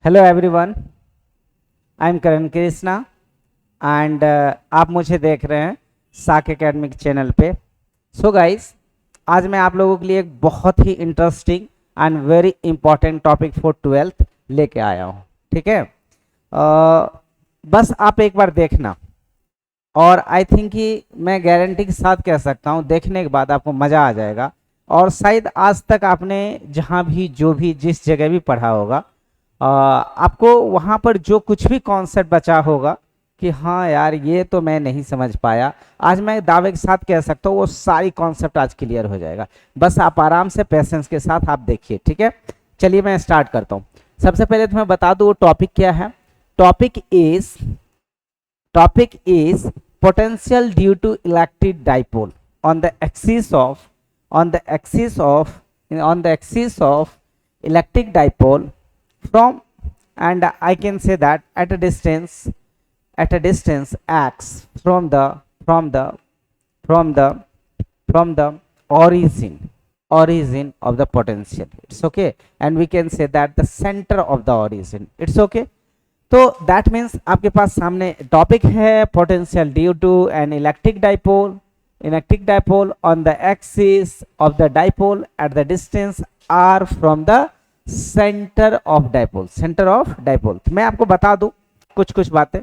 Hello everyone, I am Karan Krishna and आप मुझे देख रहे हैं साक एकेडमिक चैनल पे। सो गाइस, आज मैं आप लोगों के लिए एक बहुत ही interesting and very important topic for twelfth लेके आया हूँ। ठीक है, बस आप एक बार देखना और आई थिंक कि मैं गारंटी के साथ कह सकता हूँ देखने के बाद आपको मज़ा आ जाएगा। और शायद आज तक आपने जहाँ भी जो भी जिस जगह भी पढ़ा होगा आपको वहाँ पर जो कुछ भी कॉन्सेप्ट बचा होगा कि हाँ यार ये तो मैं नहीं समझ पाया, आज मैं दावे के साथ कह सकता हूँ वो सारी कॉन्सेप्ट आज क्लियर हो जाएगा। बस आप आराम से पेशेंस के साथ आप देखिए। ठीक है, चलिए मैं स्टार्ट करता हूँ। सबसे पहले तो मैं बता दूँ वो टॉपिक क्या है। Topic is potential due to electric dipole on the axis of on the axis of on the axis of electric dipole from, and I can say that at a distance x from the origin of the potential. It's okay, and we can say that the center of the origin. It's okay. तो that means आपके पास सामने topic है potential due to an electric dipole on the axis of the dipole at the distance r from the centre of dipole. मैं आपको बता दूं कुछ कुछ बातें।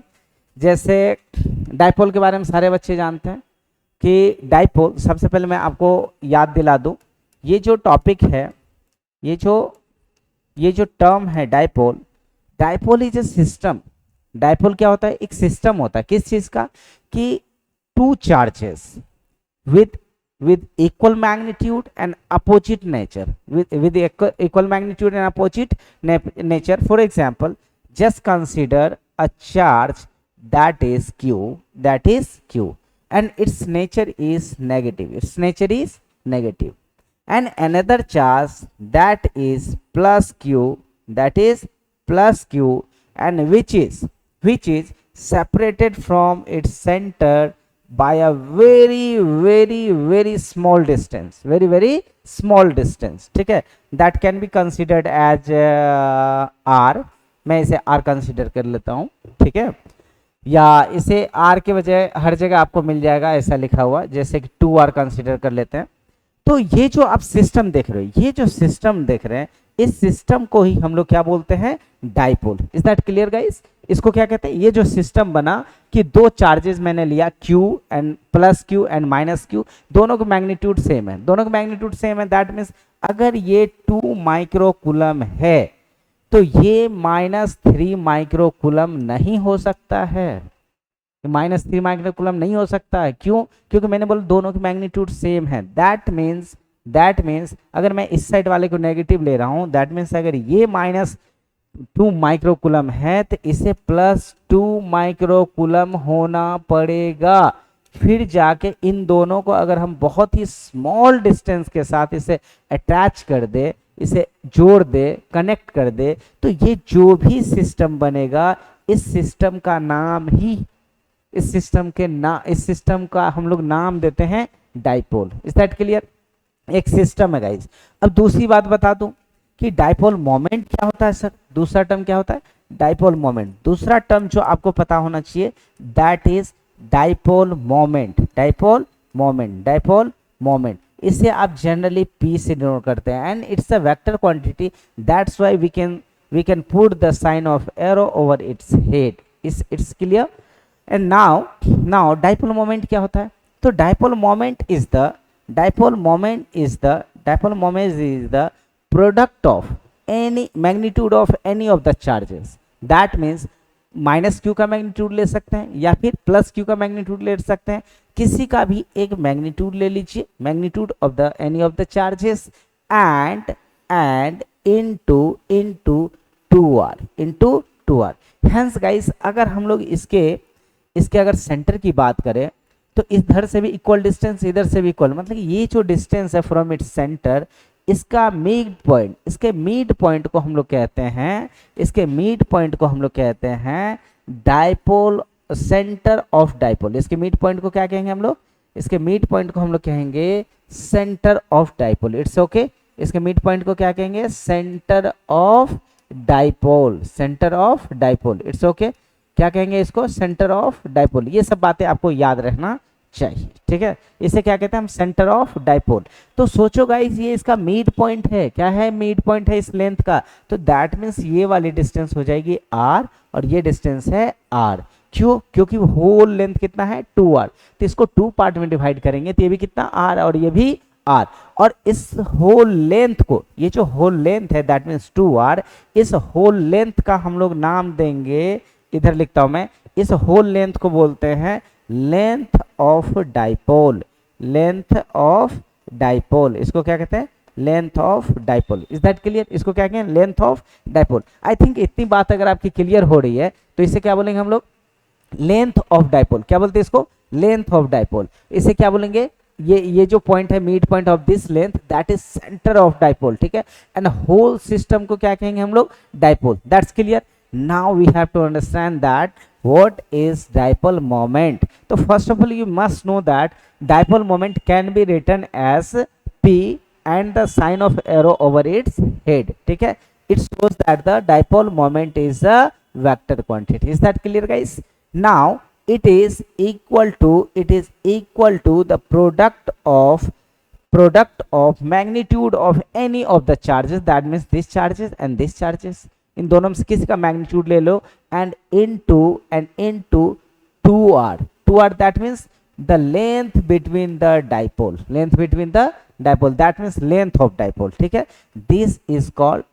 जैसे डाइपोल के बारे में सारे बच्चे जानते हैं कि डाइपोल, सबसे पहले मैं आपको याद दिला दूं, ये जो टॉपिक है, ये जो टर्म है dipole is a system. Dipole क्या होता है? एक सिस्टम होता है। किस चीज का? कि two charges with equal magnitude and opposite nature, with equal magnitude and opposite nature. For example, just consider a charge that is q and its nature is negative, and another charge that is plus q and which is separated from its center by a very small distance, very small distance. ठीक है, that can be considered as r। मैं इसे r consider कर लेता हूँ। ठीक है, या इसे r के बजाय हर जगह आपको मिल जाएगा ऐसा लिखा हुआ, जैसे कि 2r कंसिडर कर लेते हैं। तो ये जो आप सिस्टम देख रहे हैं, इस सिस्टम को ही हम लोग क्या बोलते हैं? Dipole. Is that clear guys? इसको क्या कहते हैं? ये जो सिस्टम बना कि दो चार्जेस मैंने लिया q and plus q and minus q, दोनों का मैग्नीट्यूड सेम है, दैट मीन्स अगर ये 2 माइक्रोकूलम है तो ये -3 माइक्रोकूलम नहीं हो सकता है। -3 माइक्रोकूलम नहीं हो सकता है। क्यों? क्योंकि मैंने बोला दोनों की मैग्नीट्यूड सेम है। दैट मीन्स अगर मैं इस साइड वाले को नेगेटिव ले रहा हूं, दैट मीन्स अगर ये -2 माइक्रोकूलम है तो इसे +2 माइक्रोकूलम होना पड़ेगा। फिर जाके इन दोनों को अगर हम बहुत ही स्मॉल डिस्टेंस के साथ इसे अटैच कर दे, इसे जोड़ दे, कनेक्ट कर दे, तो ये जो भी सिस्टम बनेगा, इस सिस्टम का हम लोग नाम देते हैं डाइपोल। Is that clear? एक सिस्टम है गाइस। अब दूसरी बात बता दूं कि डाइपोल मोमेंट क्या होता है सर। दूसरा टर्म क्या होता है? Dipole moment. दूसरा टर्म जो आपको पता होना चाहिए, दैट इज डाइपोल मोमेंट। इसे आप जनरली p से डिनोट करते हैं and it's a vector quantity, that's why we can put the sign of arrow over its head. It's clear? And now dipole moment क्या होता है? तो dipole moment is the product of any magnitude of any of the charges. That means -q का magnitude ले सकते हैं या फिर +q का मैग्नीट्यूड ले सकते हैं। किसी का भी एक मैग्नीट्यूड ले लीजिए, magnitude of the any of the charges and into 2r। Hence guys, अगर हम लोग इसके अगर सेंटर की बात करें तो इधर से भी इक्वल डिस्टेंस, इधर से भी इक्वल, मतलब ये जो डिस्टेंस है फ्रॉम इट्स सेंटर, इसके मिड पॉइंट को हम लोग कहते हैं डाइपोल, सेंटर ऑफ डाइपोल। इसके मिड पॉइंट को क्या कहेंगे हम लोग? Centre of dipole. It's okay. इसके मिड पॉइंट को क्या कहेंगे? Centre of dipole, centre of dipole, it's okay, क्या कहेंगे इसको, सेंटर ऑफ डाइपोल। ये सब बातें आपको याद रखना चाहिए, ठीक है। इसे क्या कहते हैं हम, सेंटर ऑफ डाइपोल। तो सोचो गाइस, ये इसका मिड पॉइंट है, क्या है, मिड पॉइंट है इस लेंथ का, तो दैट मीन्स ये वाली डिस्टेंस हो जाएगी r और ये डिस्टेंस है r। क्यों, क्योंकि होल लेंथ कितना है 2r, तो इसको 2 पार्ट में डिवाइड करेंगे तो ये भी कितना r और ये भी r, और इस होल लेंथ को, ये जो होल लेंथ है दैट मीन्स 2r, इस होल लेंथ का हम लोग नाम देंगे, इधर लिखता हूं मैं, इस होल लेंथ को बोलते हैं length of dipole, length of dipole, इसको क्या कहते हैं, length of dipole. Is that clear, इसको क्या कहें, length of dipole. I think इतनी बात अगर आपकी क्लियर हो रही है तो इसे क्या बोलेंगे हम लोग, लेंथ ऑफ डाइपोल। क्या बोलते हैं इसको, लेंथ ऑफ डाइपोल। इसे क्या बोलेंगे, ये जो पॉइंट है, mid point of this length that is centre of dipole, ठीक है। एंड होल सिस्टम को क्या कहेंगे हम लोग, dipole. That's clear. Now we have to understand that what is dipole moment. So first of all you must know that dipole moment can be written as p and the sign of arrow over its head, ठीक है। It shows that the dipole moment is a vector quantity. Is that clear guys? Now it is equal to the product of magnitude of any of the charges, that means this charges and this charges, इन दोनों में से किसी का magnitude ले लो, and into 2r that means the length between the dipole, length between the dipole, that means length of dipole, ठीक है। This is called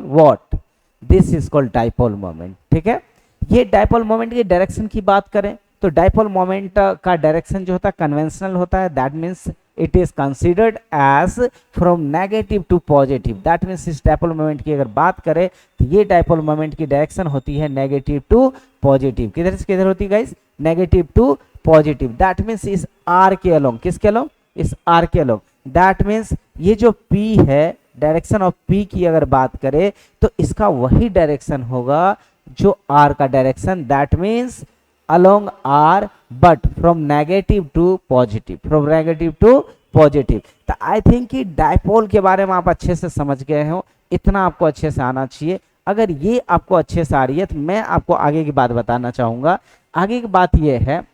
what, this is called dipole moment, ठीक है। ये डाइपोल मोमेंट की direction की बात करें तो डाइपोल मोमेंट का डायरेक्शन जो होता है कन्वेंशनल होता है, that means it is considered as from negative to positive, that means इस डाइपोल मोमेंट की अगर बात करें तो ये डाइपोल मोमेंट की डायरेक्शन होती है नेगेटिव टू पॉजिटिव। किधर से किधर होती है guys, negative to positive. That means इस r के अलोंग, किसके अलोंग, इस r के अलोंग। दैट मीन्स ये जो p है, डायरेक्शन ऑफ p की अगर बात करें तो इसका वही डायरेक्शन होगा जो r का direction, that means along r but from negative to positive, from negative to positive। तो आई थिंक कि डाइपोल के बारे में आप अच्छे से समझ गए हो, इतना आपको अच्छे से आना चाहिए। अगर ये आपको अच्छे से आ रही है तो मैं आपको आगे की बात बताना चाहूंगा। आगे की बात ये है,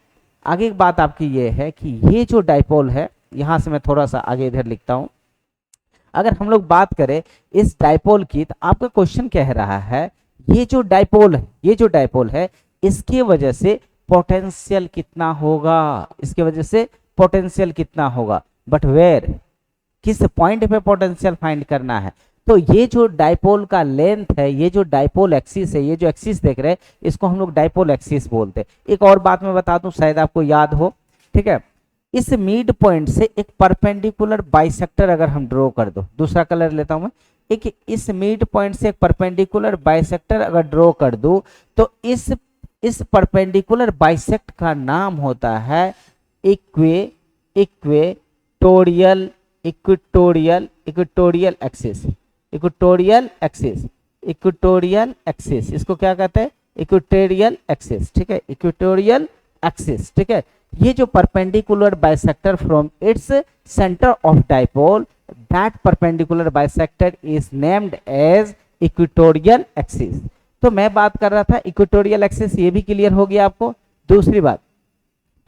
आगे की बात आपकी ये है कि ये जो डाइपोल है, यहां से मैं थोड़ा सा आगे इधर लिखता हूं। अगर हम लोग बात करें इस डाइपोल की तो आपका क्वेश्चन कह रहा है ये जो डाइपोल है इसकी वजह से पोटेंशियल कितना होगा, इसकी वजह से पोटेंशियल कितना होगा, बट वेयर, किस पॉइंट पे पोटेंशियल फाइंड करना है। तो ये जो डाइपोल का लेंथ है, ये जो डाइपोल एक्सिस है, ये जो एक्सिस देख रहे हैं इसको हम लोग डाइपोल एक्सिस बोलते हैं। एक और बात मैं बता दूं, शायद आपको याद हो, ठीक है। इस मिड पॉइंट से एक परपेंडिकुलर बाइसेक्टर अगर हम ड्रॉ कर दो, दूसरा कलर लेता हूं मैं, एक इस मिड पॉइंट से एक परपेंडिकुलर बाइसेक्टर अगर ड्रॉ कर दूं तो इस परपेंडिकुलर बाइसेक्ट का नाम होता है इक्वेटोरियल एक्सिस, इसको क्या कहते हैं, इक्वेटोरियल एक्सिस, ठीक है, इक्वेटोरियल एक्सिस, ठीक है। ये जो perpendicular bisector from its centre of dipole, that perpendicular bisector is named as equatorial axis. तो मैं बात कर रहा था इक्वेटोरियल एक्सिस, ये भी क्लियर हो गया आपको। दूसरी बात,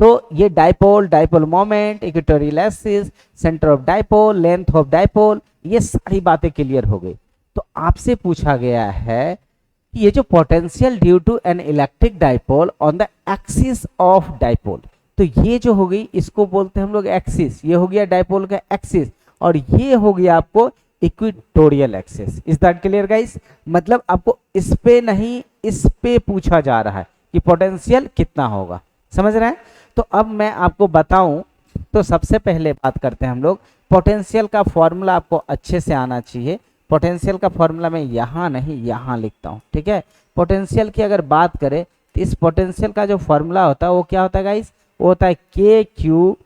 तो ये dipole moment, equatorial axis, centre of dipole, length of dipole, ये सारी बातें क्लियर हो गई। तो आपसे पूछा गया है कि ये जो potential due to an electric dipole on the axis of dipole, तो ये जो हो गई इसको बोलते हैं हम लोग एक्सिस, ये हो गया डाइपोल का एक्सिस, और ये हो गया आपको equatorial axis. Is that clear guys? मतलब आपको इस पे नहीं, इस पे पूछा जा रहा है कि पोटेंशियल कितना होगा, समझ रहे हैं? तो अब मैं आपको बताऊं, तो सबसे पहले बात करते हैं हम लोग पोटेंशियल का फॉर्मूला, आपको अच्छे से आना चाहिए। पोटेंशियल का फॉर्मूला मैं यहाँ नहीं यहाँ लिखता हूँ, ठीक है। पोटेंशियल की अगर बात करें तो इस पोटेंशियल का जो फॉर्मूला होता है वो क्या होता है गाइस, वो होता है के क्यू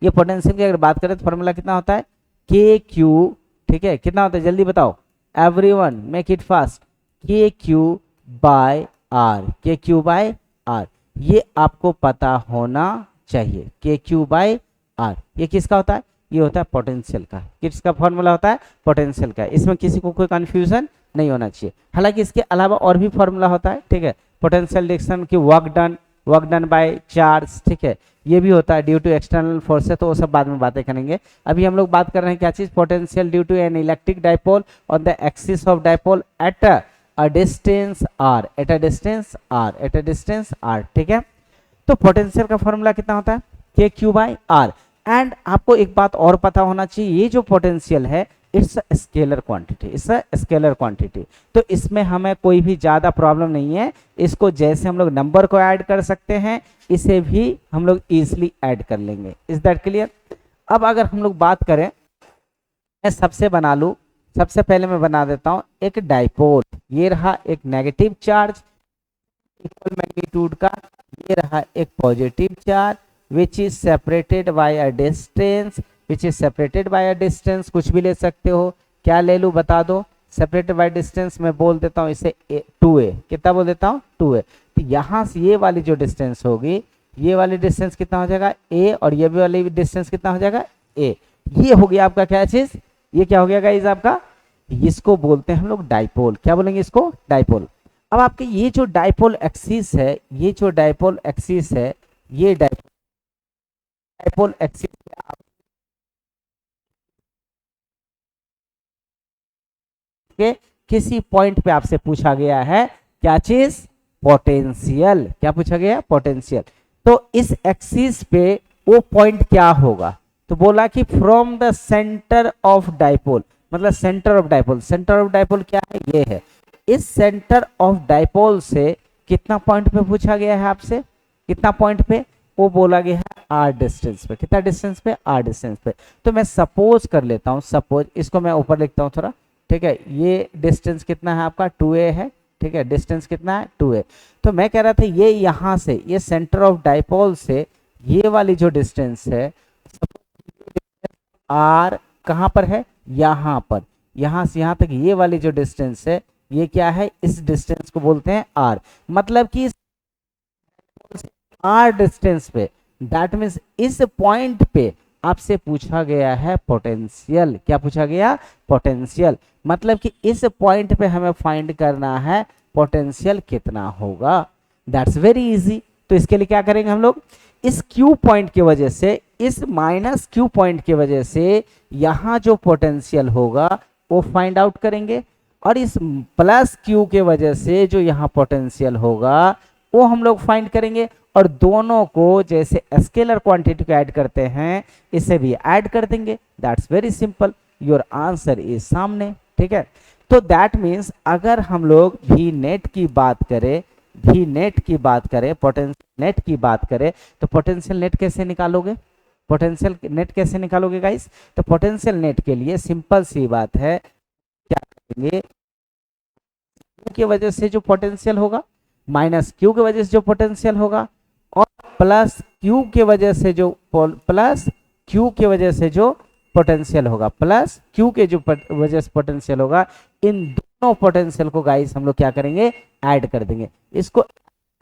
ये पोटेंशियल की अगर बात करें तो फॉर्मूला कितना होता है, के क्यू, ठीक है, कितना होता है जल्दी बताओ, एवरीवन मेक इट फास्ट, के क्यू बाय आर, के क्यू बाय आर, ये आपको पता होना चाहिए। के क्यू बाय आर ये किसका होता है, ये होता है पोटेंशियल का। किसका फॉर्मूला होता है? पोटेंशियल का। इसमें किसी को कोई कंफ्यूजन नहीं होना चाहिए। हालांकि इसके अलावा और भी फॉर्मूला होता है, ठीक है, पोटेंशियल डिक्शन की वर्क डन बाय चार्ज, ठीक है, ये भी होता है ड्यू टू एक्सटर्नल फोर्स है, तो वो सब बाद में बातें करेंगे। अभी हम लोग बात कर रहे हैं क्या चीज? Potential due to an electric dipole on the axis of dipole at a distance r, at a distance r, at a distance r, ठीक है। तो पोटेंशियल का फॉर्मूला कितना होता है? के क्यू बाई आर। एंड आपको एक बात और पता होना चाहिए, ये जो पोटेंशियल है it's scalar quantity, it's a scalar quantity. तो इसमें हमें कोई भी ज्यादा प्रॉब्लम नहीं है। इसको जैसे हम लोग नंबर को ऐड कर सकते हैं, इसे भी हम लोग इजिली ऐड कर लेंगे। Is that clear? अब अगर हम लोग बात करें, मैं सबसे बना लूं, सबसे पहले मैं बना देता हूं एक डाइपोल। ये रहा एक नेगेटिव चार्ज इक्वल मैग्नीट्यूड का, ये रहा एक positive charge which is separated by a distance, which is separated by a distance. कुछ भी ले सकते हो, क्या ले लूं बता दो? सेपरेटेड बाय डिस्टेंस मैं बोल देता हूं इसे 2a। कितना बोल देता हूं? 2a। तो यहां से ये वाली जो डिस्टेंस होगी, ये वाली डिस्टेंस कितना हो जाएगा? a, और ये भी वाली डिस्टेंस कितना हो जाएगा? a। ये हो गया आपका क्या चीज? ये क्या हो गया गाइस आपका? इसको बोलते हैं हम लोग डाइपोल। क्या बोलेंगे इसको? डाइपोल। अब आपके ये जो डाइपोल एक्सिस है, ये जो डाइपोल एक्सिस है, ये डाइपोल एक्सिस के किसी पॉइंट पे आपसे पूछा गया है क्या चीज? पोटेंशियल। क्या पूछा गया? पोटेंशियल। तो इस एक्सिस पे वो पॉइंट क्या होगा? तो बोला कि from the centre of dipole, मतलब centre of dipole. Centre of dipole क्या है? ये है। इस सेंटर ऑफ डाइपोल से कितना पॉइंट पे पूछा गया है आपसे? कितना पॉइंट पे? वो बोला गया है आर डिस्टेंस पे। कितना डिस्टेंस पे? आर डिस्टेंस पे। तो मैं सपोज कर लेता हूं, सपोज इसको मैं ऊपर लिखता हूं थोड़ा, ठीक है। ये डिस्टेंस कितना है आपका? 2a है, ठीक है। डिस्टेंस कितना है? 2a। तो मैं कह रहा था ये यहां से, ये सेंटर ऑफ डाइपोल से ये वाली जो डिस्टेंस है आर, कहां पर है? यहां पर। यहां से यहां तक ये वाली जो डिस्टेंस है, ये क्या है? इस डिस्टेंस को बोलते हैं आर। मतलब कि आर डिस्टेंस पे, दैट मीन्स इस पॉइंट पे आपसे पूछा गया है पोटेंशियल। क्या पूछा गया? पोटेंशियल। मतलब कि इस पॉइंट पे हमें फाइंड करना है पोटेंशियल कितना होगा। That's very easy. तो इसके लिए क्या करेंगे हम लोग? इस क्यू पॉइंट की वजह से, इस माइनस क्यू पॉइंट की वजह से यहां जो पोटेंशियल होगा वो फाइंड आउट करेंगे, और इस प्लस क्यू के वजह से जो यहां पोटेंशियल होगा वो हम लोग फाइंड करेंगे। और दोनों को जैसे स्केलर क्वांटिटी को ऐड करते हैं, इसे भी ऐड कर देंगे। That's very simple. Your answer is सामने, ठीक है। तो दैट मीन्स अगर हम लोग भी नेट की बात करें, भी नेट की बात करें, पोटेंशियल नेट की बात करें, तो पोटेंशियल नेट कैसे निकालोगे? पोटेंशियल नेट कैसे निकालोगे गाइस? तो पोटेंशियल नेट के लिए सिंपल सी बात है, क्या करेंगे? क्यू की वजह से जो पोटेंशियल होगा, माइनस क्यू की वजह से जो पोटेंशियल होगा, और प्लस क्यू की वजह से जो पोटेंशियल होगा, प्लस क्यू के जो वजह से पोटेंशियल होगा, इन दोनों पोटेंशियल को गाइस हम लोग क्या करेंगे? ऐड कर देंगे। इसको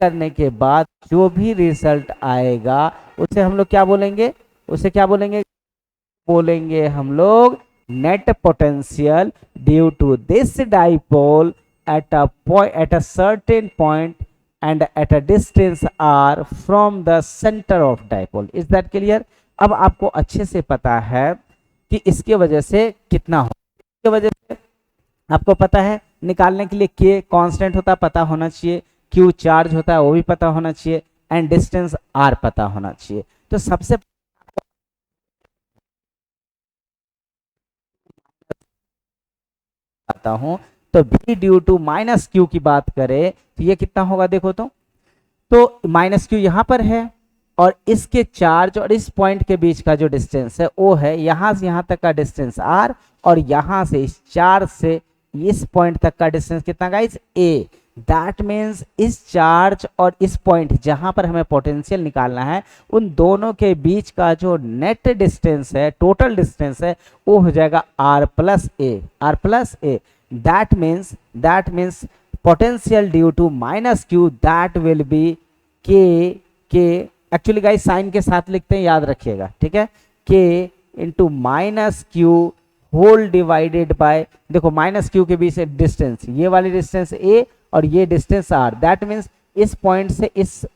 करने के बाद जो भी रिजल्ट आएगा उसे हम लोग क्या बोलेंगे? उसे क्या बोलेंगे? बोलेंगे हम लोग net potential due to this dipole at a certain point and at a distance r from the center of dipole. Is that clear? अब आपको अच्छे से पता है कि इसके वजह से कितना हो, इसके वजह से आपको पता है निकालने के लिए k कांस्टेंट होता है, पता होना चाहिए, q चार्ज होता है वो भी पता होना चाहिए, एंड डिस्टेंस r पता होना चाहिए। तो सबसे आता हूं, तो v due to minus q की बात करें तो ये कितना होगा? देखो तो माइनस क्यू यहां पर है, और इसके चार्ज और इस पॉइंट के बीच का जो डिस्टेंस है वो है यहां से यहां तक का डिस्टेंस r, और यहां से इस चार्ज से इस पॉइंट तक का डिस्टेंस कितना गाइस? a। दैट मीन्स इस चार्ज और इस पॉइंट जहां पर हमें पोटेंशियल निकालना है, उन दोनों के बीच का जो नेट डिस्टेंस है, टोटल डिस्टेंस है, वो हो जाएगा r plus a, r plus a. That means potential due to minus q, that will be k actually guys sign के साथ लिखते हैं, याद रखिएगा, ठीक है। K into minus q whole divided by, देखो माइनस क्यू के बीच डिस्टेंस, ये वाली डिस्टेंस ए और ये डिस्टेंस आर, दैट मीन्स इस पॉइंट से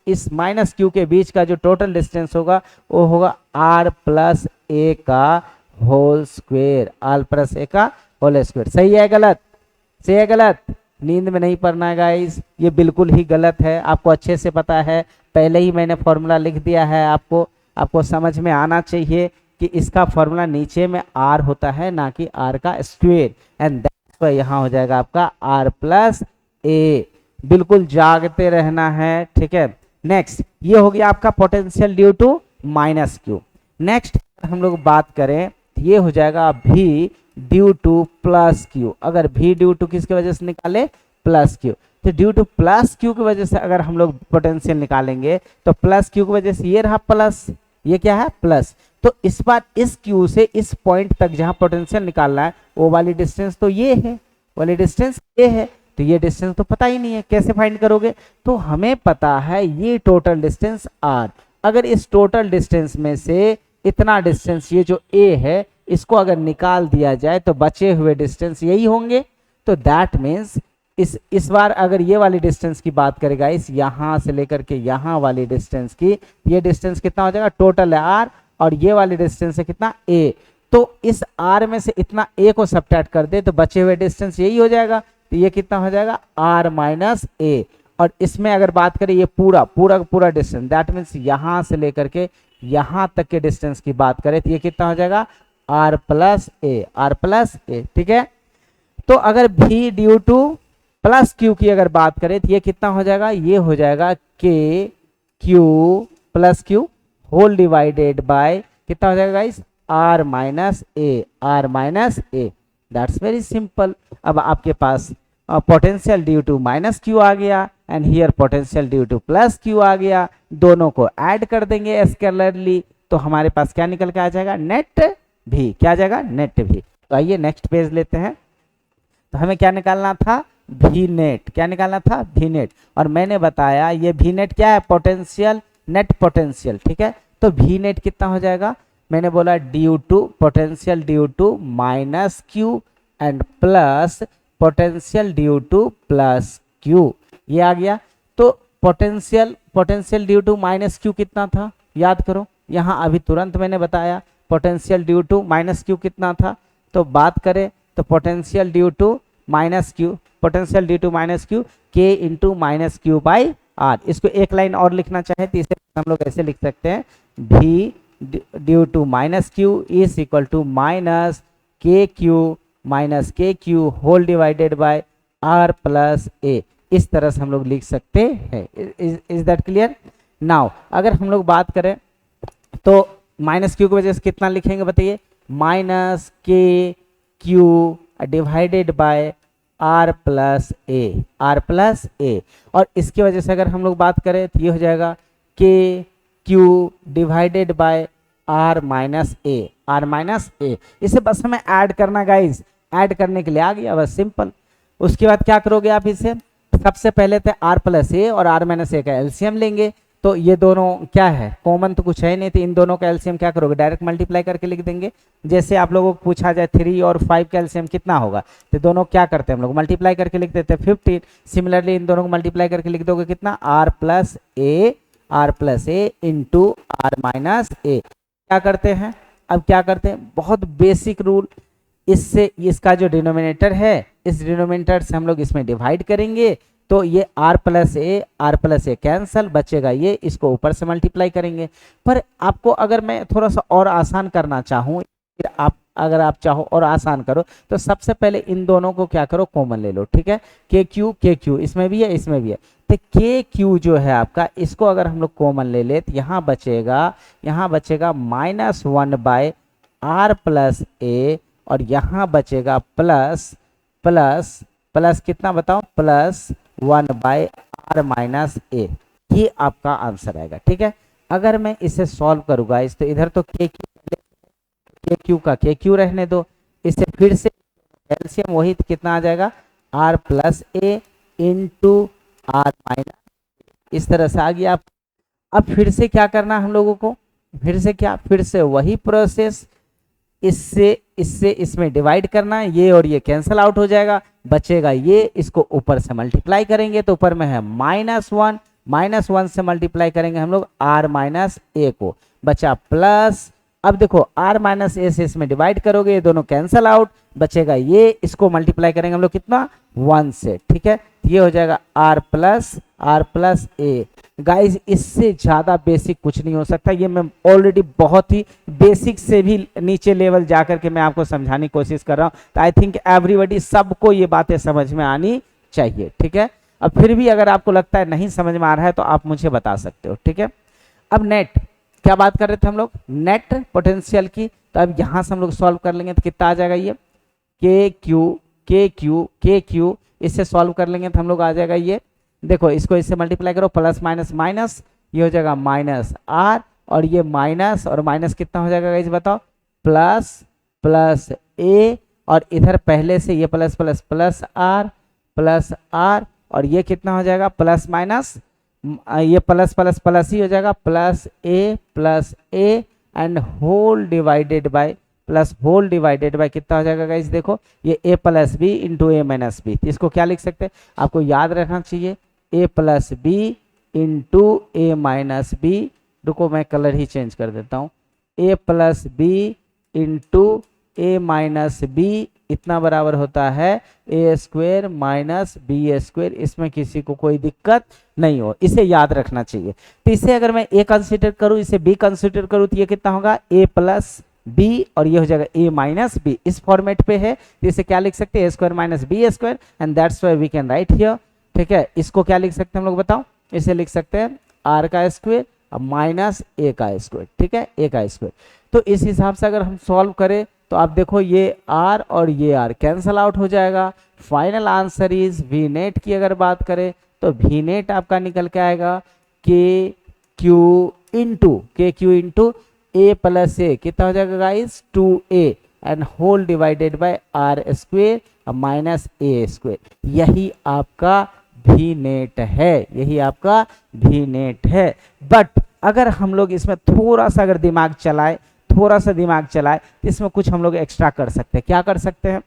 इस माइनस क्यू के बीच का जो टोटल डिस्टेंस होगा वो होगा आर प्लस ए का होल स्क्वायर, आर प्लस ए का होल स्क्वायर। सही है गलत? सही है गलत? नींद में नहीं पढ़ना है गाइस, ये बिल्कुल ही गलत है, आपको अच्छे से पता है, पहले ही मैंने फॉर्मूला लिख दिया है, आपको समझ में आना चाहिए कि इसका फॉर्मूला नीचे में आर होता है ना कि आर का स्क्वायर, एंड दैट्स व्हाई यहाँ हो जाएगा आपका आर प्लस ए। बिल्कुल जागते रहना है, ठीक है। नेक्स्ट ये हो गया आपका potential due to minus q. Next हम लोग बात करें, ये हो जाएगा भी ड्यू टू प्लस क्यू। अगर भी ड्यू टू किसकी वजह से निकाले? Plus Q. तो ड्यू टू प्लस क्यू की वजह से अगर हम लोग पोटेंशियल निकालेंगे तो प्लस क्यू की वजह से ये रहा प्लस, ये क्या है? प्लस। तो इस बार इस क्यू से इस पॉइंट तक जहां पोटेंशियल निकालना है वो वाली डिस्टेंस तो ये है, वाली डिस्टेंस ये है, तो ये डिस्टेंस तो पता ही नहीं है, कैसे फाइंड करोगे? तो हमें पता है ये टोटल डिस्टेंस आर। अगर इस टोटल डिस्टेंस में से इतना डिस्टेंस ये जो ए है इसको अगर निकाल दिया जाए तो बचे हुए डिस्टेंस यही होंगे। तो दैट मीन्स इस बार अगर ये वाली डिस्टेंस की बात करेगा, इस यहां से लेकर के यहां वाली डिस्टेंस की, ये डिस्टेंस कितना हो जाएगा? टोटल है आर, और ये वाली डिस्टेंस है कितना? ए। तो इस आर में से इतना ए को सबट्रैक्ट कर दे तो बचे हुए डिस्टेंस यही हो जाएगा, तो ये कितना हो जाएगा? आर माइनस ए। और इसमें अगर बात करें ये पूरा डिस्टेंस, दैट मीन्स यहां से लेकर के यहां तक के डिस्टेंस की बात करें तो ये कितना हो जाएगा? Are plus A, R plus A, ठीक है। तो अगर भी ड्यू टू प्लस क्यू की अगर बात करें तो ये कितना हो जाएगा? ये हो जाएगा के Q plus Q whole divided by कितना हो जाएगा guys? R minus A, R minus A. That's very simple. अब आपके पास potential due to minus Q आ गया and here potential due to plus Q आ गया, दोनों को ऐड कर देंगे स्केलरली तो हमारे पास क्या निकल के आ जाएगा? नेट भी। क्या आ जाएगा? नेट भी। तो आइए नेक्स्ट पेज लेते हैं। तो हमें क्या निकालना था? भी नेट। क्या निकालना था? भी नेट। और मैंने बताया ये भी नेट क्या है? पोटेंशियल, नेट पोटेंशियल, ठीक है। तो भी नेट कितना हो जाएगा? मैंने बोला due to potential due to minus Q and plus potential due to plus Q, ये आ गया। तो potential due to minus Q कितना था? याद करो, यहाँ अभी तुरंत मैंने बताया potential due to minus Q कितना था। तो बात करें तो potential due to minus Q, potential due to minus Q K into minus Q by R. इसको एक लाइन और लिखना चाहे तो इसे हम लोग ऐसे लिख सकते हैं, भी due to minus Q is equal to minus K Q whole divided by R plus A. इस तरह से हम लोग लिख सकते हैं। Is that clear? नाउ अगर हम लोग बात करें तो माइनस क्यू की वजह से कितना लिखेंगे बताइए? Minus K Q divided by R plus A, R plus A. और इसकी वजह से अगर हम लोग बात करें तो ये हो जाएगा के Q divided by R minus A, R minus A. इसे बस हमें ऐड करना गाइज, ऐड करने के लिए आ गया बस, सिंपल। उसके बाद क्या करोगे आप? इसे सबसे पहले तो आर प्लस ए और आर माइनस ए का एलसीएम लेंगे। तो ये दोनों क्या है? कॉमन तो कुछ है नहीं, तो इन दोनों का एलसीएम क्या करोगे? डायरेक्ट मल्टीप्लाई करके लिख देंगे। जैसे आप लोगों को पूछा जाए 3 और 5 का एलसीएम कितना होगा, तो दोनों क्या करते हैं हम लोग? मल्टीप्लाई करके लिख देते हैं 15। सिमिलरली इन दोनों को मल्टीप्लाई करके लिख दोगे कितना? R plus A into are minus A. क्या करते हैं? अब क्या करते हैं? बहुत बेसिक रूल, इससे इसका जो डिनोमिनेटर है इस डिनोमिनेटर से हम लोग इसमें डिवाइड करेंगे तो ये आर प्लस ए कैंसल, बचेगा ये, इसको ऊपर से मल्टीप्लाई करेंगे। पर आपको अगर मैं थोड़ा सा और आसान करना चाहूँ, अगर आप चाहो और आसान करो तो सबसे पहले इन दोनों को क्या करो? कॉमन ले लो, ठीक है। के क्यू इसमें भी है, इसमें भी है, तो के क्यू जो है आपका, इसको अगर हम लोग कॉमन ले ले तो यहाँ बचेगा -1 बाय आर प्लस ए, और यहाँ बचेगा प्लस कितना बताओ? +1 बाय आर माइनस ए। ये आपका आंसर आएगा, ठीक है। अगर मैं इसे सॉल्व करूंगा इस, तो इधर तो के क्यू रहने दो, इसे फिर से एलसीएम वही कितना आ जाएगा? Are plus A into are minus, इस तरह से आ गया। अब फिर से क्या करना हम लोगों को? फिर से वही प्रोसेस, इससे इससे इसमें डिवाइड करना है, ये और ये कैंसल आउट हो जाएगा, बचेगा ये, इसको ऊपर से मल्टीप्लाई करेंगे तो ऊपर में है -1, -1 से मल्टीप्लाई करेंगे हम लोग r माइनस ए को, बचा प्लस। अब देखो r माइनस ए से इसमें डिवाइड करोगे, ये दोनों कैंसल आउट, बचेगा ये, इसको मल्टीप्लाई करेंगे हम लोग कितना 1 से, ठीक है, ये हो जाएगा r प्लस ए। गाइस इससे ज़्यादा बेसिक कुछ नहीं हो सकता, ये मैं ऑलरेडी बहुत ही बेसिक से भी नीचे लेवल जा करके मैं आपको समझाने की कोशिश कर रहा हूँ, तो आई थिंक एवरीबॉडी, सबको ये बातें समझ में आनी चाहिए, ठीक है। अब फिर भी अगर आपको लगता है नहीं समझ में आ रहा है तो आप मुझे बता सकते हो, ठीक है। अब नेट, क्या बात कर रहे थे हम लोग, नेट पोटेंशियल की, तो अब यहाँ से हम लोग सॉल्व कर लेंगे तो कितना आ जाएगा ये के क्यू, इससे सॉल्व कर लेंगे तो हम लोग आ जाएगा ये, देखो इसको इससे मल्टीप्लाई करो, प्लस माइनस माइनस, ये हो जाएगा माइनस आर, और ये माइनस और माइनस कितना हो जाएगा गाइस बताओ, प्लस ए, और इधर पहले से ये प्लस आर, और ये कितना हो जाएगा प्लस माइनस, ये प्लस ही हो जाएगा, plus a and whole divided by कितना हो जाएगा गाइस, देखो ये a plus b into a minus b, इसको क्या लिख सकते हैं, आपको याद रखना चाहिए a plus b into a minus b, रुको मैं कलर ही चेंज कर देता हूँ, a plus b into a minus b इतना बराबर होता है a square minus b square, इसमें किसी को कोई दिक्कत नहीं हो, इसे याद रखना चाहिए। तो इसे अगर मैं ए कंसीडर करूँ, इसे बी कंसीडर करूँ, तो ये कितना होगा ए प्लस बी, और ये हो जाएगा ए माइनस बी, इस फॉर्मेट पे है, तो इसे क्या लिख सकते हैं, A square minus B square, and that's why we can write here, ठीक है। इसको क्या लिख सकते हैं हम लोग बताओ, इसे लिख सकते हैं आर का स्क्वायर माइनस ए का स्क्वायर, ठीक है, ए का स्क्वायर। तो इस हिसाब से अगर हम सॉल्व करें तो आप देखो ये r और ये r कैंसल आउट हो जाएगा, final answer is V net की अगर बात करें तो वी नेट आपका निकल के आएगा k q into a plus a, कितना हो जाएगा guys 2a and whole divided by r square minus a square, यही आपका वी नेट है, यही आपका वी नेट है। बट अगर हम लोग इसमें थोड़ा सा अगर दिमाग चलाए तो इसमें कुछ हम लोग एक्स्ट्रा कर सकते हैं, क्या कर सकते हैं,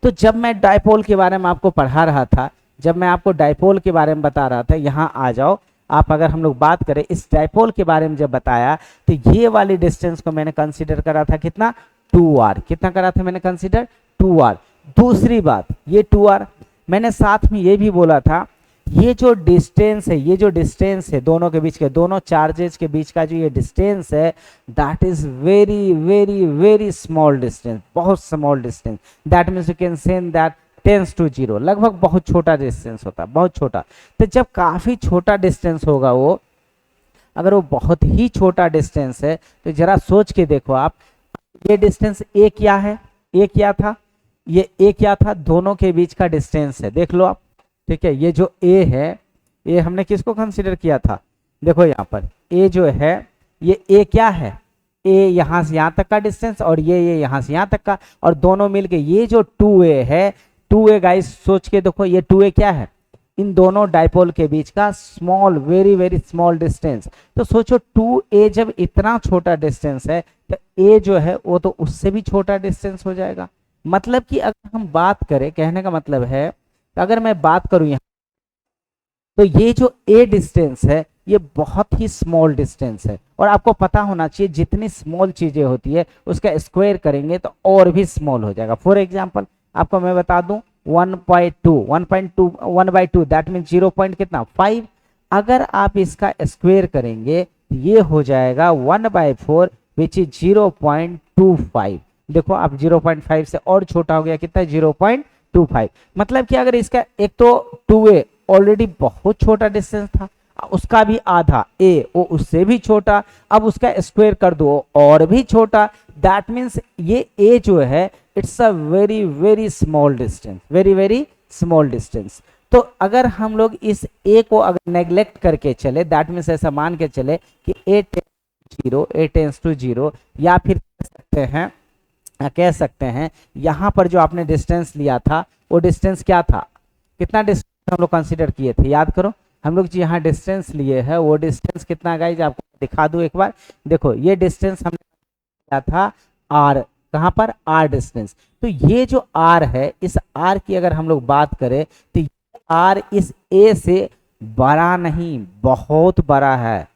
तो जब मैं डायपोल के बारे में आपको पढ़ा रहा था, जब मैं आपको डायपोल के बारे में बता रहा था, यहाँ आ जाओ आप, अगर हम लोग बात करें इस डायपोल के बारे में जब बताया तो ये वाली डिस्टेंस को मैंने कंसीडर करा था कितना 2r, कितना करा था मैंने कंसीडर 2r। दूसरी बात ये 2r, मैंने साथ में ये भी बोला था ये जो डिस्टेंस है दोनों के बीच के, दोनों चार्जेस के बीच का जो ये डिस्टेंस है, that is very very very small distance, बहुत small distance, that means you can say that tends to zero, लगभग बहुत छोटा डिस्टेंस होता है, बहुत छोटा। तो जब काफी छोटा डिस्टेंस होगा वो, अगर वो बहुत ही छोटा डिस्टेंस है तो जरा सोच के देखो आप, ये डिस्टेंस ए क्या है, ए क्या था, ये ए क्या था, दोनों के बीच का डिस्टेंस है, देख लो आप, ठीक है। ये जो ए है, ये हमने किसको कंसीडर किया था, देखो यहाँ पर ए जो है, ये ए क्या है, ए यहाँ से यहाँ तक का डिस्टेंस, और ये यहाँ से यहाँ तक का, और दोनों मिलके ये जो 2a है, 2a गाइस सोच के देखो, ये 2a क्या है, इन दोनों डायपोल के बीच का small, very very small distance. तो सोचो 2a जब इतना छोटा डिस्टेंस है तो a जो है वो तो उससे भी छोटा डिस्टेंस हो जाएगा। मतलब कि अगर हम बात करें, कहने का मतलब है अगर मैं बात करूं यहाँ, तो ये जो a डिस्टेंस है ये बहुत ही स्मॉल डिस्टेंस है, और आपको पता होना चाहिए जितनी स्मॉल चीजें होती है उसका स्क्वायर करेंगे तो और भी स्मॉल हो जाएगा। फॉर एग्जांपल आपको मैं बता दूं 1/2 दैट मीन 0 पॉइंट कितना 5, अगर आप इसका स्क्वायर करेंगे तो ये हो जाएगा 1/4 विच इज 0.25। देखो आप 0.5 से और छोटा हो गया, कितना 0.25। मतलब कि अगर इसका एक तो 2a ऑलरेडी बहुत छोटा डिस्टेंस था, उसका भी आधा a वो उससे भी छोटा, अब उसका स्क्वायर कर दो और भी छोटा, दैट मीन्स ये a जो है it's a very very small distance, very very small distance. तो अगर हम लोग इस a को अगर नेग्लेक्ट करके चले, दैट मीन्स ऐसा मान के चले कि a टेंस टू 0, या फिर कह सकते हैं यहाँ पर जो आपने डिस्टेंस लिया था वो डिस्टेंस क्या था, कितना डिस्टेंस हम लोग कंसीडर किए थे, याद करो हम लोग जो यहाँ डिस्टेंस लिए हैं वो डिस्टेंस कितना गाइज आपको दिखा दूं एक बार, देखो ये डिस्टेंस हमने लिया था आर, कहाँ पर, आर डिस्टेंस। तो ये जो आर है, इस आर की अगर हम लोग बात करें तो आर इस ए से बड़ा नहीं, बहुत बड़ा है,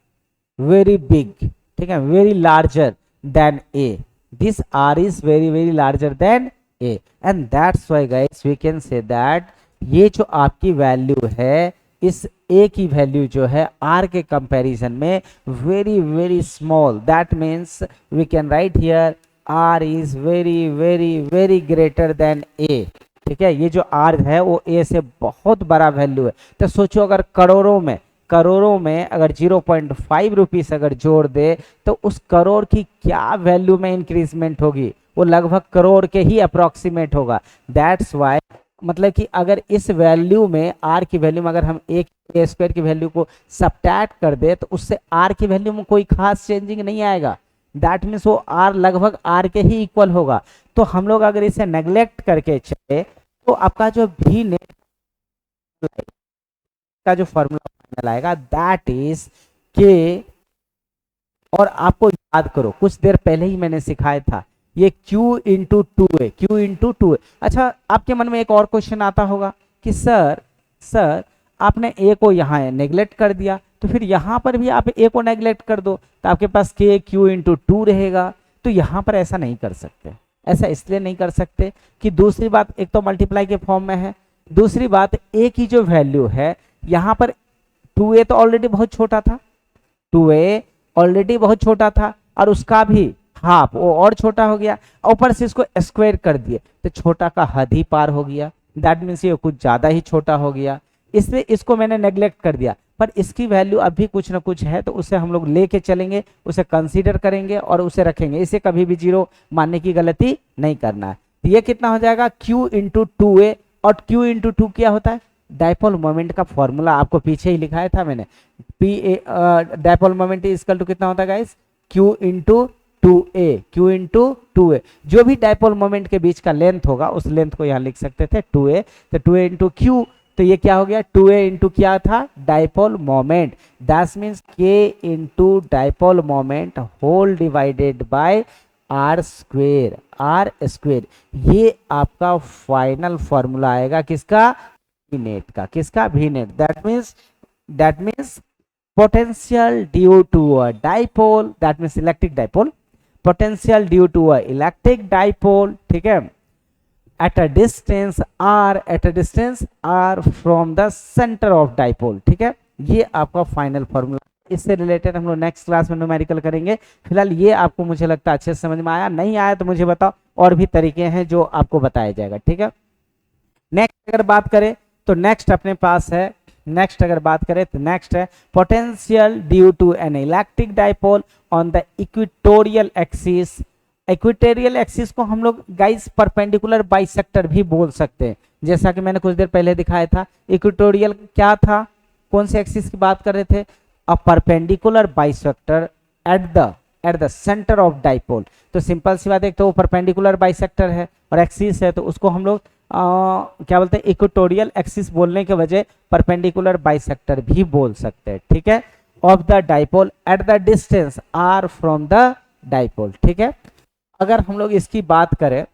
वेरी बिग, ठीक है, very larger than a. This r is very very larger than a, and that's why guys we can say that ये जो आपकी वैल्यू है, इस ए की वैल्यू जो है आर के कंपैरिजन में very very small, that means we can write here R is very very very greater than A. ठीक है, ये जो आर है वो ए से बहुत बड़ा वैल्यू है। तो सोचो अगर करोड़ों में अगर 0.5 रुपीस अगर जोड़ दे तो उस करोड़ की क्या वैल्यू में इंक्रीजमेंट होगी, वो लगभग करोड़ के ही अप्रोक्सीमेट होगा। दैट्स वाई, मतलब कि अगर इस वैल्यू में आर की वैल्यू में अगर हम एक ए स्क्वायर की वैल्यू को सब्ट्रैक्ट कर दे तो उससे आर की वैल्यू में कोई खास चेंजिंग नहीं आएगा। दैट मीन्स वो आर लगभग आर के ही इक्वल होगा। तो हम लोग अगर इसे नेग्लेक्ट करके चले तो आपका जो भी नेट का जो फॉर्मूला फाइनल आएगा दैट इज के, और आपको याद करो कुछ देर पहले ही मैंने सिखाया था ये Q into two a, Q into two ए। अच्छा, आपके मन में एक और क्वेश्चन आता होगा कि सर आपने ए को यहाँ नेग्लेक्ट कर दिया तो फिर यहाँ पर भी आप ए को नेग्लेक्ट कर दो तो आपके पास के Q इंटू टू रहेगा। तो यहाँ पर ऐसा नहीं कर सकते। ऐसा इसलिए नहीं कर सकते कि दूसरी बात, एक तो मल्टीप्लाई के फॉर्म में है, दूसरी बात ए की जो वैल्यू है यहाँ पर 2a तो ऑलरेडी बहुत छोटा था, 2a ऑलरेडी बहुत छोटा था और उसका भी हाफ वो और छोटा हो गया, ऊपर से इसको स्क्वायर कर दिए तो छोटा का हद ही पार हो गया। दैट मीन्स ये कुछ ज्यादा ही छोटा हो गया, इसलिए इसको मैंने नेग्लेक्ट कर दिया। पर इसकी वैल्यू अभी कुछ ना कुछ है तो उसे हम लोग लेके चलेंगे, उसे कंसीडर करेंगे और उसे रखेंगे। इसे कभी भी जीरो मानने की गलती नहीं करना है। तो ये कितना हो जाएगा Q इंटू टू ए, और Q इंटू टू क्या होता है, डाइपोल मोमेंट का फॉर्मूला आपको पीछे ही लिखाया था मैंने। P a dipole moment equal to कितना होता है guys, Q into two a, Q into two a. जो भी डाइपोल मोमेंट के बीच का लेंथ होगा उस लेंथ को यहाँ लिख सकते थे 2a, तो 2a इंटू Q, तो ये क्या हो गया 2a इंटू क्या था, dipole moment. That means k into dipole moment whole divided by r square, r square. ये आपका फाइनल फॉर्मूला आएगा किसका, वी नेट का, किसका, V net. That means potential due to a dipole, that means electric dipole, potential due to a electric dipole, ठीक है, at a distance r from the center of dipole, ठीक है। ये आपका फाइनल फॉर्मूला। इससे related हम लोग next class में न्यूमेरिकल करेंगे। फिलहाल ये आपको मुझे लगता है अच्छे से समझ में आया, नहीं आया तो मुझे बताओ, और भी तरीके हैं जो आपको बताया जाएगा, ठीक है। नेक्स्ट अगर बात करें तो नेक्स्ट अपने पास है, नेक्स्ट अगर बात करें तो नेक्स्ट है potential due to an electric dipole on the equatorial axis. Equatorial axis को हम लोग गाइस परपेंडिकुलर बाइसेक्टर भी बोल सकते हैं, जैसा कि मैंने कुछ देर पहले दिखाया था। इक्वेटोरियल क्या था, कौन से एक्सिस की बात कर रहे थे, a perpendicular bisector at the centre of dipole. तो सिंपल सी बात है, एक तो वो परपेंडिकुलर बाइसेक्टर है और एक्सिस है, तो उसको हम लोग क्या बोलते हैं, इक्वेटोरियल एक्सिस बोलने के वजह परपेंडिकुलर बाइसेक्टर भी बोल सकते हैं, ठीक है, of the dipole at the distance r from the dipole, ठीक है। अगर हम लोग इसकी बात करें,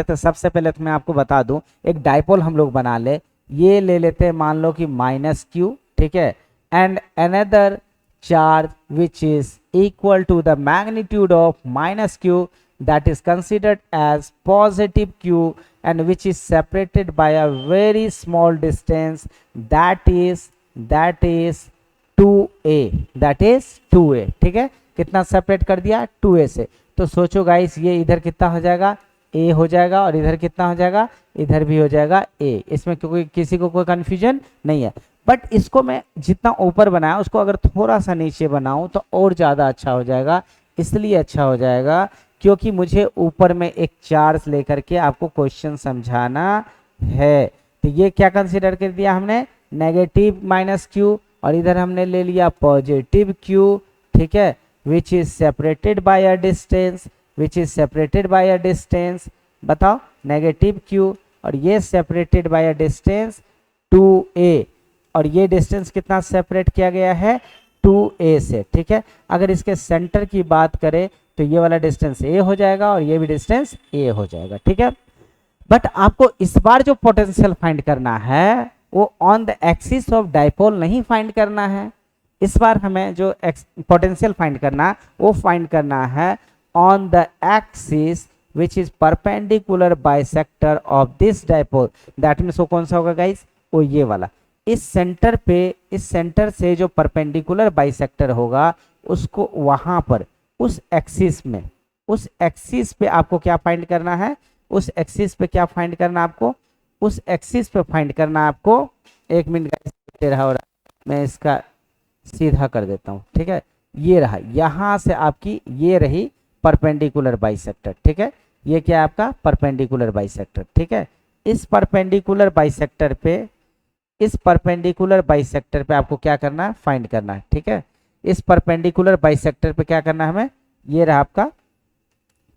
तो सबसे पहले तो मैं आपको बता दूं, एक डाइपोल हम लोग बना ले, ये ले लेते हैं मान लो कि -q, ठीक है, and another charge which is equal to the magnitude of -q, that is considered as positive q and which is separated by a very small distance, that is 2a, ठीक है। कितना सेपरेट कर दिया, 2a से। तो सोचो guys ये इधर कितना हो जाएगा, a हो जाएगा, और इधर कितना हो जाएगा, इधर भी हो जाएगा a। इसमें क्योंकि किसी को कोई कंफ्यूजन नहीं है। बट इसको मैं जितना ऊपर बनाया उसको अगर थोड़ा सा नीचे बनाऊं तो और ज़्यादा अच्छा हो जाएगा। इसलिए अच्छा हो जाएगा क्योंकि मुझे ऊपर में एक चार्ज लेकर के आपको क्वेश्चन समझाना है। तो ये क्या कंसीडर कर दिया हमने, नेगेटिव -q, और इधर हमने ले लिया पॉजिटिव q, ठीक है, which is separated by a distance, बताओ, नेगेटिव q, और ये separated by a distance 2a, और ये डिस्टेंस कितना सेपरेट किया गया है, 2a से, ठीक है। अगर इसके सेंटर की बात करें तो ये वाला डिस्टेंस ए हो जाएगा और ये भी डिस्टेंस ए हो जाएगा, ठीक है। बट आपको इस बार जो पोटेंशियल फाइंड करना है वो on the axis of dipole नहीं फाइंड करना है। इस बार हमें जो पोटेंशियल फाइंड करना वो फाइंड करना है on the axis which is perpendicular bisector of this dipole. That means वो कौन सा होगा गाइस, वो ये वाला। इस सेंटर पे, इस सेंटर से जो परपेंडिकुलर बाइसेक्टर होगा उसको वहां पर उस एक्सिस में, उस एक्सिस पे आपको क्या फाइंड करना है, उस एक्सिस पे क्या फाइंड करना आपको, उस एक्सिस पे फाइंड करना आपको। एक मिनट गाइस रहा हो रहा, मैं इसका सीधा कर देता हूं, ठीक है। ये रहा, यहां से आपकी ये रही परपेंडिकुलर बाइसेक्टर, ठीक है। ये क्या है आपका परपेंडिकुलर बाइसेक्टर, ठीक है। इस परपेंडिकुलर बाइसेक्टर पे, इस परपेंडिकुलर बाइसेक्टर पे आपको क्या करना है, फाइंड करना है, ठीक है। इस परपेंडिकुलर बाइसेक्टर पे क्या करना है हमें, ये रहा आपका,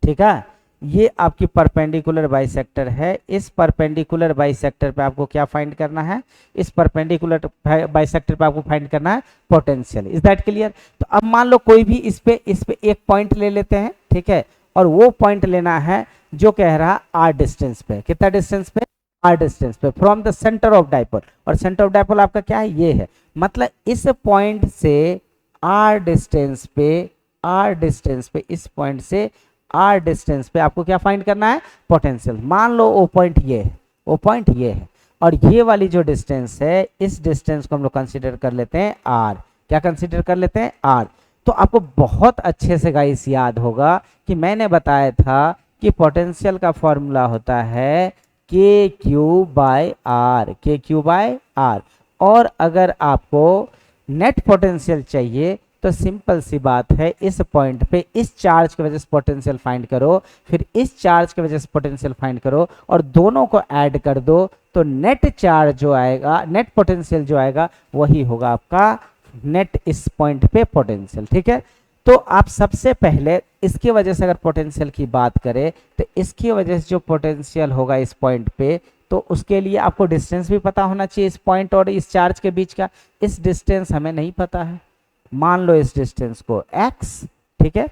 ठीक है। ये आपकी परपेंडिकुलर बाइसेक्टर है। इस परपेंडिकुलर बाइसेक्टर पे आपको क्या फाइंड करना है, इस परपेंडिकुलर बाइसेक्टर पे आपको फाइंड करना है पोटेंशियल। Is that clear. तो अब मान लो कोई भी इस पे एक पॉइंट ले लेते हैं, ठीक है। और वो पॉइंट लेना है जो कह रहा आर डिस्टेंस पे, कितना डिस्टेंस पे, आर डिस्टेंस पे from the centre of dipole. और सेंटर ऑफ डाइपोल आपका क्या है, ये है। मतलब इस पॉइंट से आर डिस्टेंस पे, आर डिस्टेंस पे, इस पॉइंट से आर डिस्टेंस पे आपको क्या फाइंड करना है, पोटेंशियल। मान लो वो पॉइंट ये है, वो पॉइंट ये है, और ये वाली जो डिस्टेंस है, इस डिस्टेंस को हम लोग कंसीडर कर लेते हैं आर। क्या कंसीडर कर लेते हैं, आर। तो आपको बहुत अच्छे से गाइस याद होगा कि मैंने बताया था कि पोटेंशियल का फॉर्मूला होता है के क्यू बाय आर, के क्यू बाय आर। और अगर आपको नेट पोटेंशियल चाहिए तो सिंपल सी बात है, इस पॉइंट पे इस चार्ज की वजह से पोटेंशियल फाइंड करो, फिर इस चार्ज की वजह से पोटेंशियल फाइंड करो और दोनों को ऐड कर दो, तो नेट चार्ज जो आएगा, नेट पोटेंशियल जो आएगा वही होगा आपका नेट इस पॉइंट पे पोटेंशियल, ठीक है। तो आप सबसे पहले इसकी वजह से अगर पोटेंशियल की बात करें तो इसकी वजह से जो पोटेंशियल होगा इस पॉइंट पे, तो उसके लिए आपको डिस्टेंस भी पता होना चाहिए इस पॉइंट और इस चार्ज के बीच का। इस डिस्टेंस हमें नहीं पता है, मान लो इस डिस्टेंस को x, ठीक है।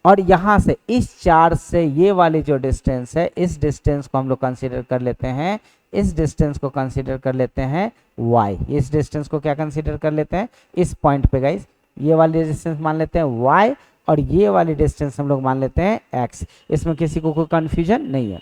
और यहां से इस चार्ज से ये वाली जो डिस्टेंस है, इस डिस्टेंस को हम लोग कंसीडर कर लेते हैं, इस डिस्टेंस को कंसीडर कर लेते हैं y। इस डिस्टेंस को क्या कंसीडर कर लेते हैं, इस पॉइंट पे गाइस ये वाली डिस्टेंस मान लेते हैं y, और ये वाली डिस्टेंस हम लोग मान लेते हैं x। इसमें किसी को कोई कंफ्यूजन नहीं है।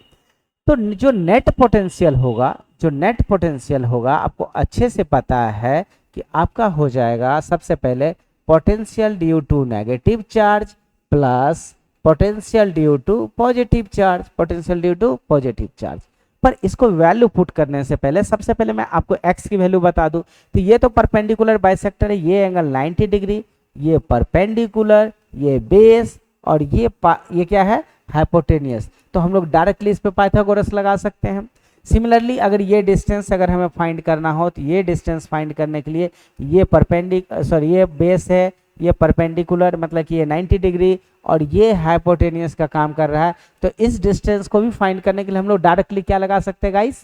तो जो नेट पोटेंशियल होगा, जो नेट पोटेंशियल होगा आपको अच्छे से पता है कि आपका हो जाएगा सबसे पहले potential due to negative charge plus potential due to positive charge, potential due to positive charge. पर इसको वैल्यू पुट करने से पहले सबसे पहले मैं आपको x की वैल्यू बता दूं। तो ये तो परपेंडिकुलर बाइसेक्टर है, ये एंगल 90 डिग्री, ये परपेंडिकुलर, ये बेस, और ये क्या है, हाइपोटेनियस। तो हम लोग डायरेक्टली इस पे पाइथागोरस लगा सकते हैं। सिमिलरली अगर ये डिस्टेंस अगर हमें फाइंड करना हो तो ये डिस्टेंस फाइंड करने के लिए ये बेस है, ये परपेंडिकुलर मतलब कि ये 90 डिग्री और ये हाइपोटेनियस का काम कर रहा है। तो इस डिस्टेंस को भी फाइंड करने के लिए हम लोग डायरेक्टली क्या लगा सकते हैं गाइस,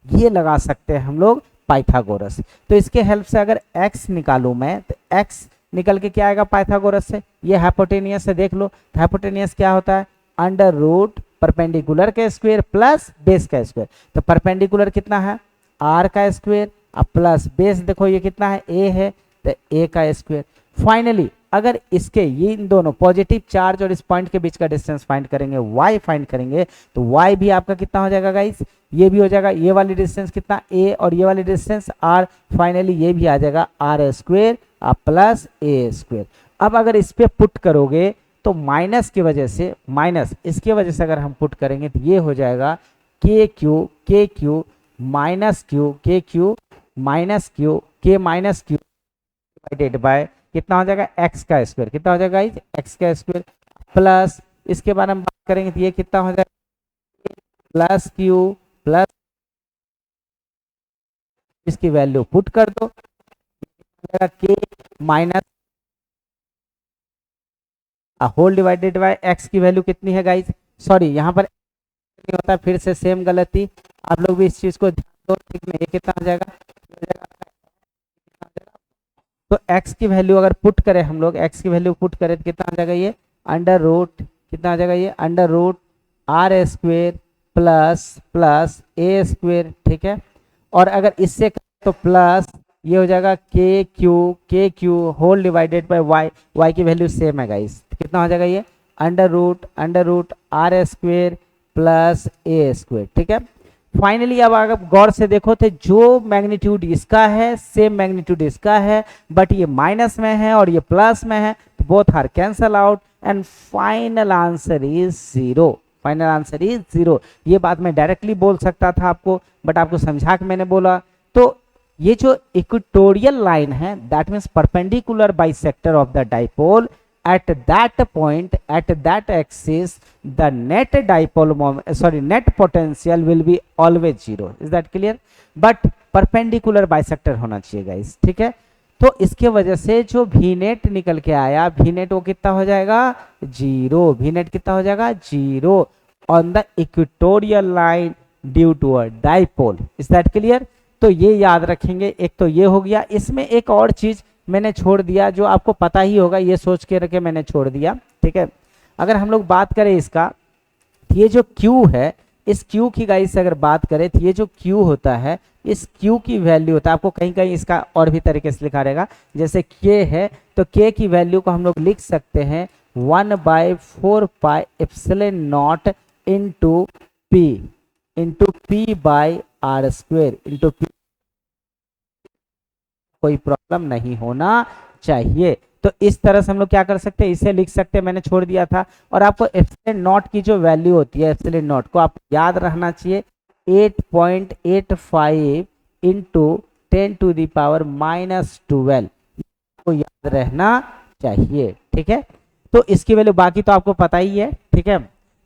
ये लगा सकते हैं हम लोग पाइथागोरस। तो इसके हेल्प से अगर x निकालूं मैं तो x निकल के क्या आएगा पाइथागोरस से, ये हाइपोटेनियस से देख लो। तो हाइपोटेनियस क्या होता है, अंडर रूट परपेंडिकुलर का स्क्वायर प्लस बेस का स्क्वायर। तो परपेंडिकुलर कितना है, r का स्क्वायर, अब प्लस बेस देखो ये कितना है, a है, तो a का स्क्वायर। फाइनली अगर इसके ये इन दोनों पॉजिटिव चार्ज और इस पॉइंट के बीच का डिस्टेंस फाइंड करेंगे, y फाइंड करेंगे, तो y भी आपका कितना हो जाएगा गाइस, ये भी हो जाएगा, ये वाली डिस्टेंस कितना a और ये वाली डिस्टेंस r, फाइनली ये भी आ जाएगा r square plus a square. अब अगर इस पे पुट करोगे तो माइनस की वजह से, माइनस इसकी वजह से अगर हम पुट करेंगे तो ये हो जाएगा के क्यू माइनस क्यू, के क्यू माइनस क्यू, के माइनस क्यू डिवाइडेड बाय कितना हो जाएगा x का स्क्वायर, कितना हो जाएगा x का स्क्वायर, प्लस इसके बारे में बात करेंगे तो ये कितना हो जाएगा प्लस क्यू प्लस, इसकी वैल्यू पुट कर दो, k minus whole divided by x की वैल्यू कितनी है गाइस, सॉरी यहाँ पर नहीं होता, फिर से सेम गलती, आप लोग भी इस चीज को ध्यान दो, ठीक है। ये कितना हो जाएगा, तो x की वैल्यू अगर पुट करें हम लोग, x की वैल्यू पुट करें तो कितना हो जाएगा, ये अंडर रूट कितना हो जाएगा ये under root r square plus a square, ठीक है। और अगर इससे तो प्लस ये हो जाएगा के Q whole divided by y, y की वैल्यू सेम है गाइस, कितना हो जाएगा ये under root r square plus a square, ठीक है। फाइनली अब अगर गौर से देखो तो जो मैग्नीट्यूड इसका है सेम मैग्नीट्यूड इसका है, बट ये माइनस में है और ये प्लस में है, तो both are cancel out and final answer is zero. Final answer is zero. ये बात मैं डायरेक्टली बोल सकता था आपको, बट आपको समझा के मैंने बोला। तो ये जो इक्वेटोरियल लाइन है that means perpendicular bisector of the dipole at that point at that axis the net dipole moment net potential will be always zero. Is that clear? but perpendicular bisector होना चाहिए guys, ठीक है। तो इसके वजह से जो भी नेट निकल के आया, भी नेट वो कितना हो जाएगा जीरो, भी नेट कितना हो जाएगा zero on the equatorial line due to a dipole. Is that clear? तो ये याद रखेंगे। एक तो ये हो गया। इसमें एक और चीज मैंने छोड़ दिया जो आपको पता ही होगा, ये सोच के रखे मैंने छोड़ दिया, ठीक है। अगर हम लोग बात करें इसका, ये जो Q है, इस Q की गाइस अगर बात करें तो ये जो Q होता है, इस Q की वैल्यू होता है, आपको कहीं कहीं इसका और भी तरीके से लिखा रहेगा। जैसे K है तो K की वैल्यू को हम लोग लिख सकते हैं 1/4 pi epsilon naught into P by r square into P। कोई प्रॉब्लम नहीं होना चाहिए। तो इस तरह से हम लोग क्या कर सकते हैं, इसे लिख सकते हैं, मैंने छोड़ दिया था। और आपको एप्सिलॉन नॉट की जो वैल्यू होती है, एप्सिलॉन नॉट को आपको याद रखना चाहिए 8.85 इंटू 10⁻⁻12 को याद रहना चाहिए, ठीक है। तो इसकी वैल्यू बाकी तो आपको पता ही है, ठीक है।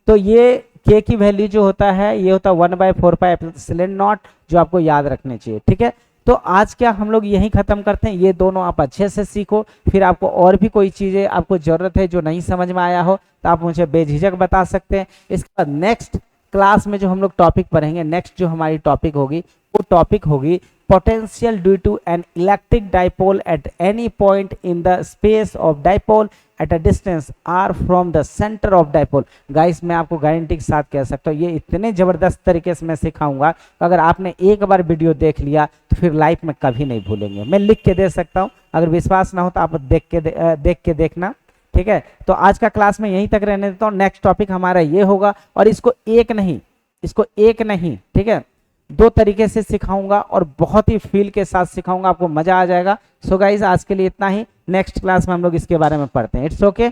तो ये के की वैल्यू जो होता है ये होता है 1/4 पाई एप्सिलॉन नॉट, जो आपको याद रखने चाहिए, ठीक है। तो आज क्या हम लोग यहीं खत्म करते हैं। ये दोनों आप अच्छे से सीखो, फिर आपको और भी कोई चीजें आपको जरूरत है जो नहीं समझ में आया हो तो आप मुझे बेझिझक बता सकते हैं। इसके बाद नेक्स्ट क्लास में जो हम लोग टॉपिक पढ़ेंगे, नेक्स्ट जो हमारी टॉपिक होगी वो टॉपिक होगी potential due to an electric dipole at any point in the space of dipole at a distance r from the centre of dipole. Guys मैं आपको गारंटी के साथ कह सकता हूँ ये इतने जबरदस्त तरीके से मैं सिखाऊंगा, अगर आपने एक बार वीडियो देख लिया तो फिर लाइफ में कभी नहीं भूलेंगे। मैं लिख के दे सकता हूँ, अगर विश्वास ना हो तो आप देख के देखना, ठीक है। तो आज का क्लास में यहीं तक रहने देता हूँ। नेक्स्ट टॉपिक हमारा ये होगा, और इसको एक नहीं, ठीक है, दो तरीके से सिखाऊंगा और बहुत ही फील के साथ सिखाऊंगा, आपको मजा आ जाएगा। सो गाइस आज के लिए इतना ही। नेक्स्ट क्लास में हम लोग इसके बारे में पढ़ते हैं। It's okay.